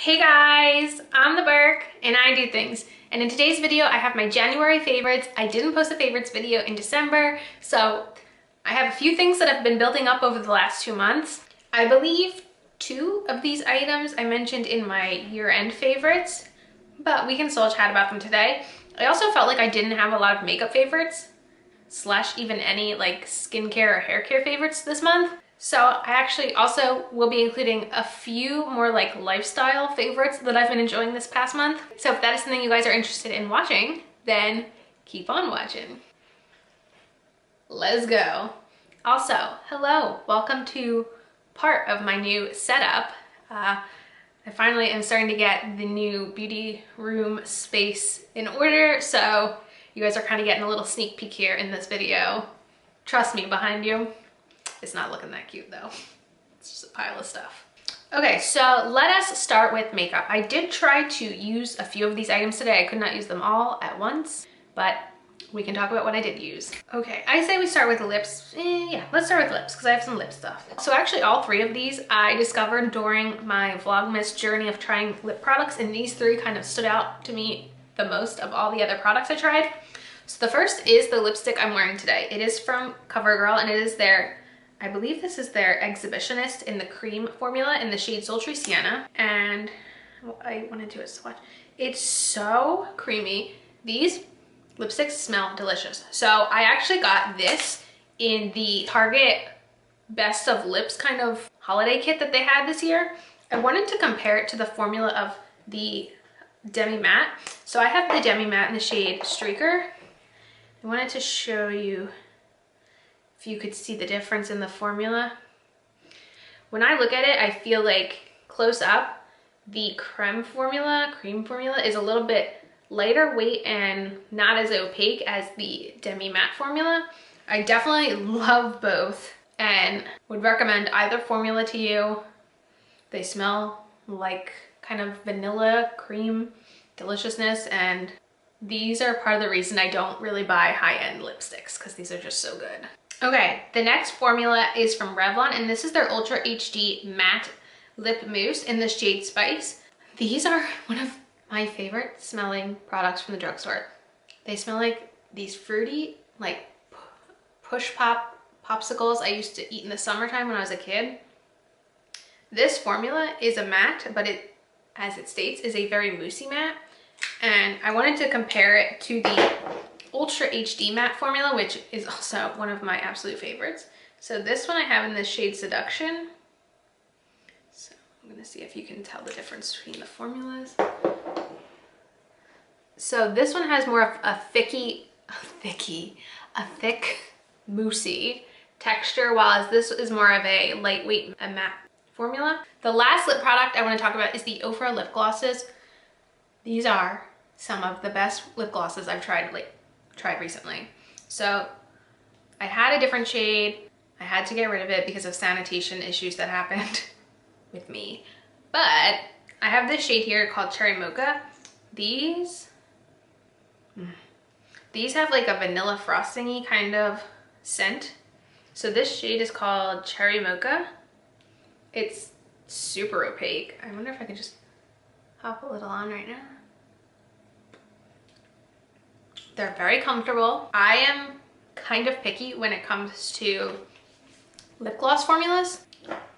Hey guys, I'm the Burke and I do things. And in today's video, I have my January favorites. I didn't post a favorites video in December, so I have a few things that have been building up over the last 2 months. I believe 2 of these items I mentioned in my year-end favorites, but we can still chat about them today. I also felt like I didn't have a lot of makeup favorites, slash even any like skincare or hair care favorites this month. So I actually also will be including a few more like lifestyle favorites that I've been enjoying this past month. So if that is something you guys are interested in watching, then keep on watching. Let's go. Also, hello, welcome to part of my new setup. I finally am starting to get the new beauty room space in order, so you guys are kind of getting a little sneak peek here in this video. Trust me, behind you, it's not looking that cute though. It's just a pile of stuff. Okay, so let us start with makeup. I did try to use a few of these items today. I could not use them all at once, but we can talk about what I did use. Okay, I say we start with lips. Yeah, let's start with lips because I have some lip stuff. So actually all 3 of these I discovered during my Vlogmas journey of trying lip products, and these 3 kind of stood out to me the most of all the other products I tried. So the first is the lipstick I'm wearing today. It is from CoverGirl and it is their, I believe this is their Exhibitionist in the cream formula in the shade Sultry Sienna. And what I want to do is swatch. It's so creamy. These lipsticks smell delicious. So I actually got this in the Target Best of Lips kind of holiday kit that they had this year. I wanted to compare it to the formula of the Demi Matte. So I have the Demi Matte in the shade Streaker. I wanted to show you if you could see the difference in the formula. When I look at it, I feel like close up, the cream formula is a little bit lighter weight and not as opaque as the Demi Matte formula. I definitely love both and would recommend either formula to you. They smell like kind of vanilla cream deliciousness, and these are part of the reason I don't really buy high-end lipsticks because these are just so good. Okay, the next formula is from Revlon, and this is their Ultra HD Matte Lip Mousse in the shade Spice. These are one of my favorite smelling products from the drugstore. They smell like these fruity, like push pop popsicles I used to eat in the summertime when I was a kid. This formula is a matte, but it, as it states, is a very moussey matte. And I wanted to compare it to the Ultra HD Matte formula, which is also one of my absolute favorites. So this one I have in the shade Seduction. So I'm gonna see if you can tell the difference between the formulas. So this one has more of a thick moussey texture, while this is more of a lightweight matte formula. The last lip product I want to talk about is the Ofra lip glosses. These are some of the best lip glosses I've tried recently. So I had a different shade. I had to get rid of it because of sanitation issues that happened with me. But I have this shade here called Cherry Mocha. These have like a vanilla frosting-y kind of scent. So this shade is called Cherry Mocha. It's super opaque. I wonder if I could just pop a little on right now. They're very comfortable. I am kind of picky when it comes to lip gloss formulas,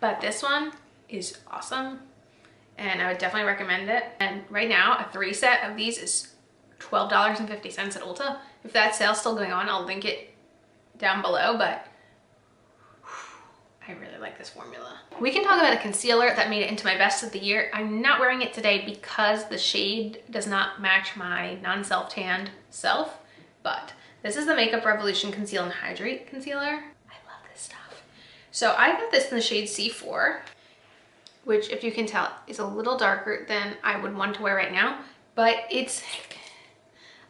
but this one is awesome and I would definitely recommend it. And right now a 3 set of these is $12.50 at Ulta. If that sale's still going on, I'll link it down below, but I really like this formula. We can talk about a concealer that made it into my best of the year. I'm not wearing it today because the shade does not match my non-self tanned self, but this is the Makeup Revolution Conceal and Hydrate Concealer. I love this stuff. So I got this in the shade C4, which if you can tell is a little darker than I would want to wear right now, but it's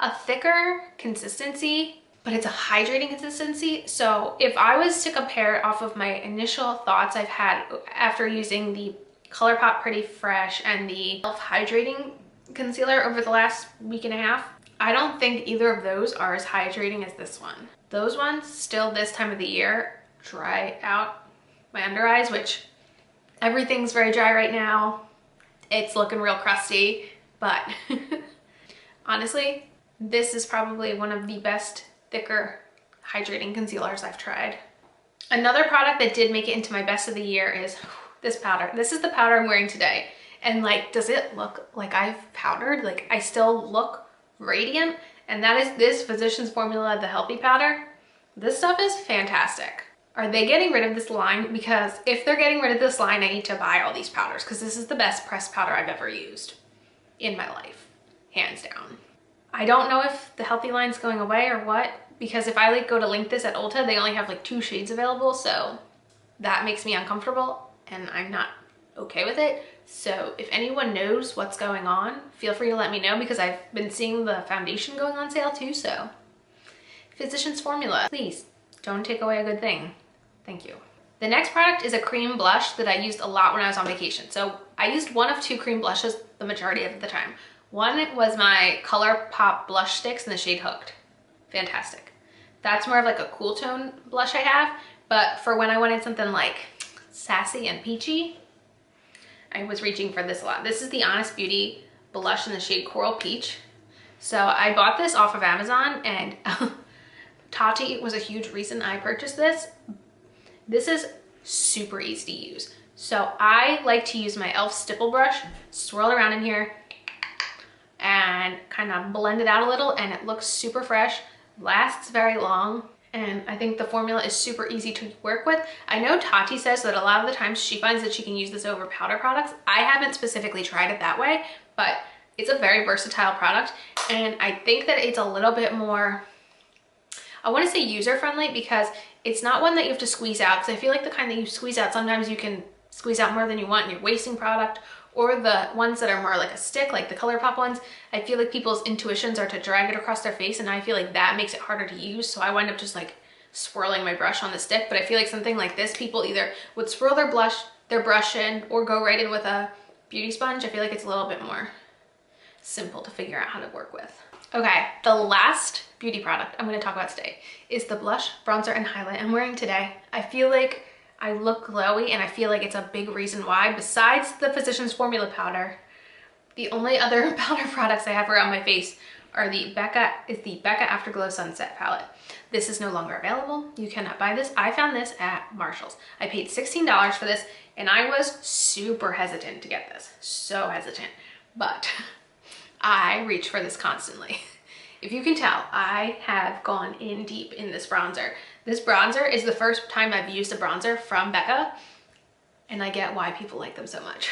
a thicker consistency, but it's a hydrating consistency. So if I was to compare it off of my initial thoughts I've had after using the ColourPop Pretty Fresh and the self-hydrating concealer over the last week and a half, I don't think either of those are as hydrating as this one. Those ones still this time of the year dry out my under eyes, which everything's very dry right now. It's looking real crusty, but honestly, this is probably one of the best, thicker, hydrating concealers I've tried. Another product that did make it into my best of the year is this powder. This is the powder I'm wearing today. And like, does it look like I've powdered? Like, I still look radiant. And that is this Physicians Formula, the Healthy Powder. This stuff is fantastic. Are they getting rid of this line? Because if they're getting rid of this line, I need to buy all these powders because this is the best pressed powder I've ever used in my life, hands down. I don't know if the Healthy line's going away or what, because if I like go to link this at Ulta, they only have like 2 shades available, so that makes me uncomfortable and I'm not okay with it. So if anyone knows what's going on, feel free to let me know because I've been seeing the foundation going on sale too. So Physicians Formula, please don't take away a good thing. Thank you. The next product is a cream blush that I used a lot when I was on vacation. So I used one of 2 cream blushes the majority of the time. One was my ColourPop blush sticks in the shade Hooked. Fantastic. That's more of like a cool tone blush I have, but for when I wanted something like sassy and peachy, I was reaching for this a lot. This is the Honest Beauty blush in the shade Coral Peach. So I bought this off of Amazon, and Tati was a huge reason I purchased this. This is super easy to use. So I like to use my e.l.f. stipple brush, swirl around in here, and kind of blend it out a little, and it looks super fresh. Lasts very long, and I think the formula is super easy to work with. I know Tati says that a lot of the times she finds that she can use this over powder products. I haven't specifically tried it that way, but it's a very versatile product, and I think that it's a little bit more, I want to say user-friendly, because it's not one that you have to squeeze out, because I feel like the kind that you squeeze out, sometimes you can squeeze out more than you want and you're wasting product. Or the ones that are more like a stick, like the ColourPop ones, I feel like people's intuitions are to drag it across their face, and I feel like that makes it harder to use. So I wind up just like swirling my brush on the stick. But I feel like something like this, people either would swirl their brush in, or go right in with a beauty sponge. I feel like it's a little bit more simple to figure out how to work with. Okay, the last beauty product I'm going to talk about today is the blush, bronzer, and highlight I'm wearing today. I feel like I look glowy, and I feel like it's a big reason why. Besides the Physicians Formula powder, the only other powder products I have around my face are the Becca Afterglow Sunset palette. This is no longer available. You cannot buy this. I found this at Marshall's. I paid $16 for this, and I was super hesitant to get this. So hesitant. But I reach for this constantly. If you can tell, I have gone in deep in this bronzer. This bronzer is the first time I've used a bronzer from Becca, and I get why people like them so much.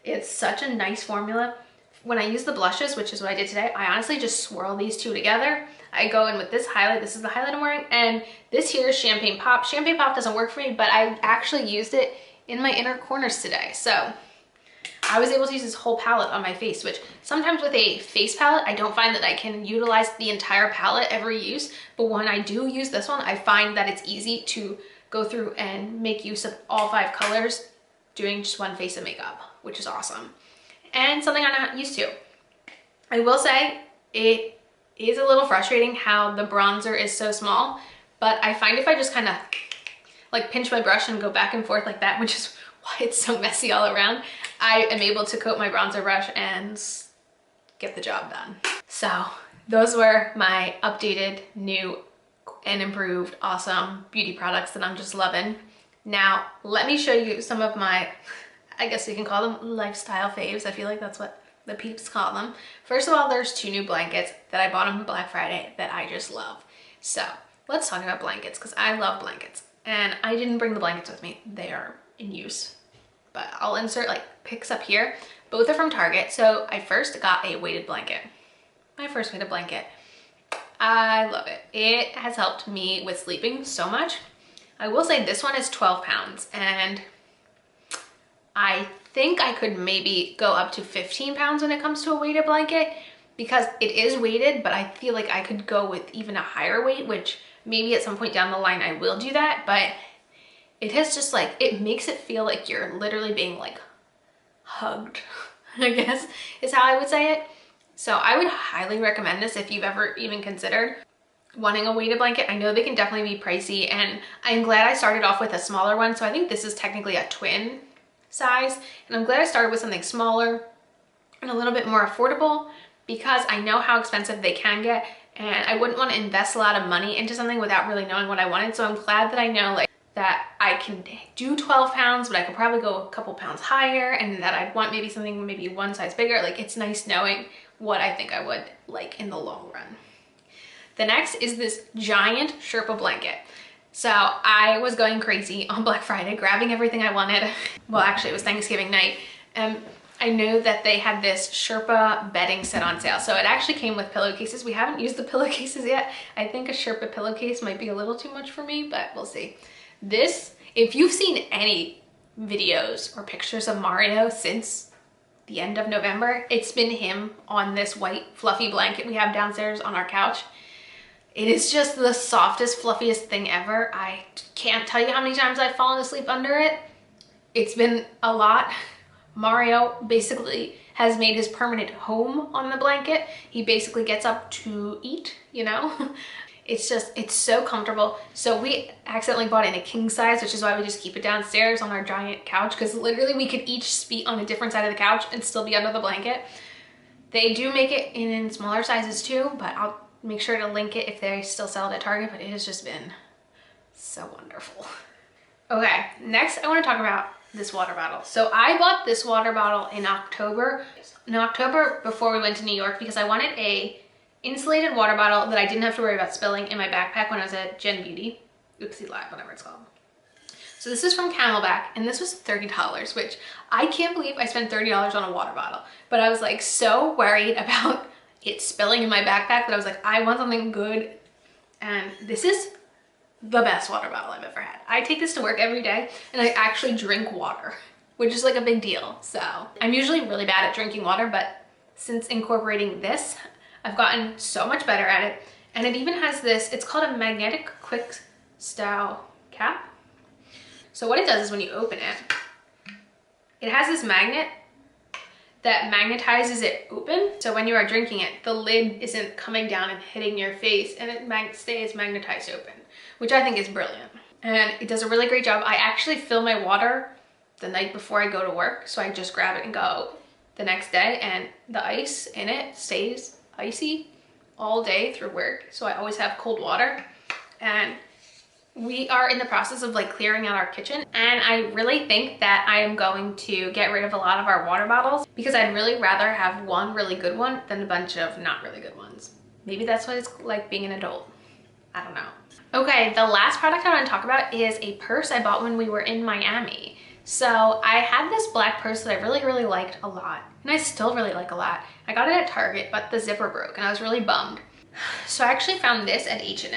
It's such a nice formula. When I use the blushes, which is what I did today, I honestly just swirl these 2 together. I go in with this highlight. This is the highlight I'm wearing, and this here is Champagne Pop. Champagne Pop doesn't work for me, but I actually used it in my inner corners today. So I was able to use this whole palette on my face, which sometimes with a face palette, I don't find that I can utilize the entire palette every use. But when I do use this one, I find that it's easy to go through and make use of all 5 colors doing just one face of makeup, which is awesome. And something I'm not used to. I will say it is a little frustrating how the bronzer is so small, but I find if I just kind of like pinch my brush and go back and forth like that, which is why it's so messy all around, I am able to coat my bronzer brush and get the job done. So those were my updated, new, and improved awesome beauty products that I'm just loving. Now let me show you some of my, I guess you can call them lifestyle faves. I feel like that's what the peeps call them. First of all, there's 2 new blankets that I bought on Black Friday that I just love. So let's talk about blankets, because I love blankets, and I didn't bring the blankets with me. They are in use, but I'll insert like pics up here. Both are from Target. So I first got a weighted blanket. My first weighted blanket. I love it. It has helped me with sleeping so much. I will say this one is 12 pounds, and I think I could maybe go up to 15 pounds when it comes to a weighted blanket, because it is weighted, but I feel like I could go with even a higher weight, which maybe at some point down the line I will do that. But it has just like, it makes it feel like you're literally being like hugged, I guess is how I would say it. So I would highly recommend this if you've ever even considered wanting a weighted blanket. I know they can definitely be pricey, and I'm glad I started off with a smaller one. So I think this is technically a twin size, and I'm glad I started with something smaller and a little bit more affordable because I know how expensive they can get, and I wouldn't want to invest a lot of money into something without really knowing what I wanted. So I'm glad that I know like that I can do 12 pounds, but I could probably go a couple pounds higher, and that I'd want maybe something maybe one size bigger. Like, it's nice knowing what I think I would like in the long run. The next is this giant Sherpa blanket. So I was going crazy on Black Friday, grabbing everything I wanted. Well, actually it was Thanksgiving night. I know that they had this Sherpa bedding set on sale. So it actually came with pillowcases. We haven't used the pillowcases yet. I think a Sherpa pillowcase might be a little too much for me, but we'll see. This, if you've seen any videos or pictures of Mario since the end of November, it's been him on this white fluffy blanket we have downstairs on our couch. It is just the softest, fluffiest thing ever. I can't tell you how many times I've fallen asleep under it. It's been a lot. Mario basically has made his permanent home on the blanket. He basically gets up to eat, you know? It's so comfortable. So we accidentally bought it in a king size, which is why we just keep it downstairs on our giant couch, because literally we could each be on a different side of the couch and still be under the blanket. They do make it in smaller sizes too, but I'll make sure to link it if they still sell it at Target, but it has just been so wonderful. Okay, next I want to talk about this water bottle. So I bought this water bottle in October. Before we went to New York, because I wanted a insulated water bottle that I didn't have to worry about spilling in my backpack when I was at Gen Beauty. Oopsie Live, whatever it's called. So this is from Camelback, and this was $30, which I can't believe I spent $30 on a water bottle. But I was like so worried about it spilling in my backpack that I was like, I want something good. And this is the best water bottle I've ever had. I take this to work every day, and I actually drink water, which is like a big deal. So I'm usually really bad at drinking water, but since incorporating this, I've gotten so much better at it. And it even has this, it's called a magnetic quick style cap. So what it does is when you open it, it has this magnet that magnetizes it open. So when you are drinking it, the lid isn't coming down and hitting your face, and it stays magnetized open, which I think is brilliant. And it does a really great job. I actually fill my water the night before I go to work. So I just grab it and go the next day, and the ice in it stays icy all day through work. So I always have cold water. And we are in the process of like clearing out our kitchen, and I really think that I am going to get rid of a lot of our water bottles, because I'd really rather have one really good one than a bunch of not really good ones. Maybe that's what it's like being an adult. I don't know. Okay, the last product I want to talk about is a purse I bought when we were in Miami. So I had this black purse that I really liked a lot, and I still really like a lot. I got it at Target, but the zipper broke and I was really bummed. So I actually found this at H&M.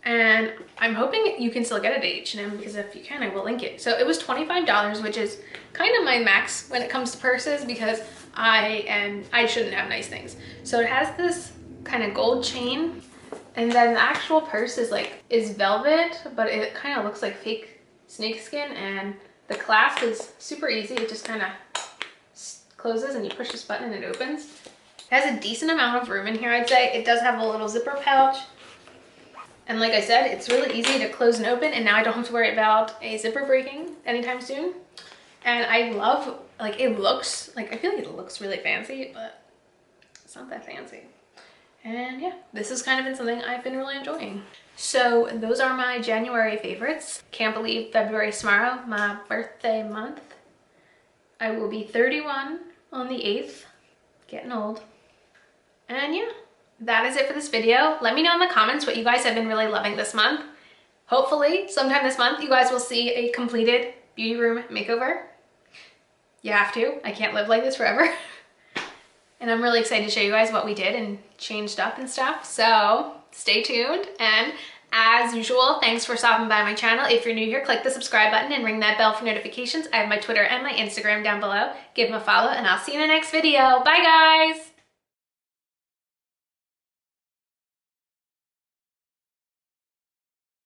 And I'm hoping you can still get it at H&M, because if you can, I will link it. So it was $25, which is kind of my max when it comes to purses, because I shouldn't have nice things. So it has this kind of gold chain, and then the actual purse is velvet, but it kind of looks like fake snakeskin, and the clasp is super easy. It just kind of closes and you push this button and it opens. It has a decent amount of room in here, I'd say. It does have a little zipper pouch. And like I said, it's really easy to close and open, and now I don't have to worry about a zipper breaking anytime soon. And I love, like, it looks, like, I feel like it looks really fancy, but it's not that fancy. And yeah, this has kind of been something I've been really enjoying. So those are my January favorites. Can't believe February's tomorrow, my birthday month. I will be 31 on the 8th, getting old. And yeah. That is it for this video. Let me know in the comments what you guys have been really loving this month. Hopefully, sometime this month, you guys will see a completed beauty room makeover. You have to. I can't live like this forever. And I'm really excited to show you guys what we did and changed up and stuff. So stay tuned. And as usual, thanks for stopping by my channel. If you're new here, click the subscribe button and ring that bell for notifications. I have my Twitter and my Instagram down below. Give them a follow, and I'll see you in the next video. Bye, guys.